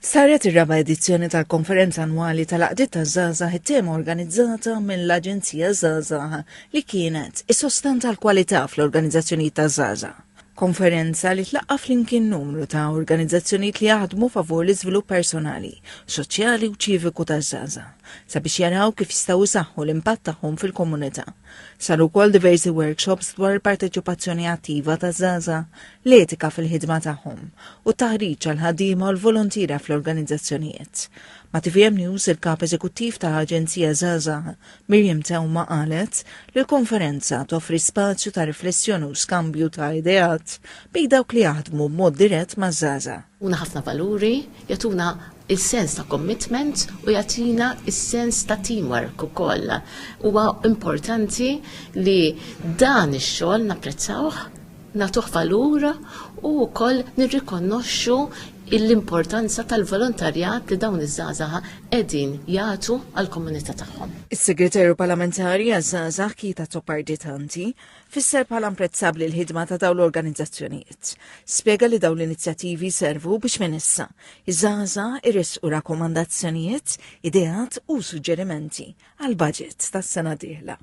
Saret ir-raba' edizzjoni tal-konferenza annwali tal-Għaqdiet taż-Żgħażagħ it-tema organizzata mill-Aġenzija Żgħażagħ li kienet is-sostan tal-kwalità fl-organizzazzjonijiet taż-żgħażagħ. Konferenza li tlaqqa flimkien numru ta' organizzazzjonijiet li jaħdmu favur l-iżvilupp personali, soċjali u ċiviku taż-żgħażagħ sabiex jaraw kif jistgħu jsaħħu l-impatt tagħhom fil-komunità. Saru wkoll diversi workshops dwar il-parteċipazzjoni attiva taż-żgħażagħ, l-etika fil-ħidma tagħhom u taħriġ għal ħaddiema u l-volontira fl-organizzazzjonijiet. Ma' TVM News il-kap eżekuttiv ta' Aġenzija Żgħażagħ Miriam Tewma qalet li l-konferenza toffri spazju ta' riflessjoni u skambju ta' ideat bejn dawk li jaħdmu b'mod dirett maż-żgħażagħ. Una ħafna valuri, jagħtuna il-sens ta' commitment u jagħtina il-sens ta' teamwork ukoll. Huwa importanti li dan ix-xogħol napprezzawh, nagħtuh valur u wkoll nirrikonnoxxu l-importanza tal-volontarjat li dawn iż-żgħażagħ qegħdin jagħtu għall-komunità tagħhom. Is-Segretarju Parlamentari għaż-żgħażagħ Kita Toparditanti fisser bħala imprezzabbli l-ħidma ta' dawn l-organizzazzjonijiet. Spjega li dawn l-inizjattivi servu biex minn issa iż-żgħażagħ irresqu rakkomandazzjonijiet, ideat u suġġerimenti għall-baġit tas-sena d-dieħla.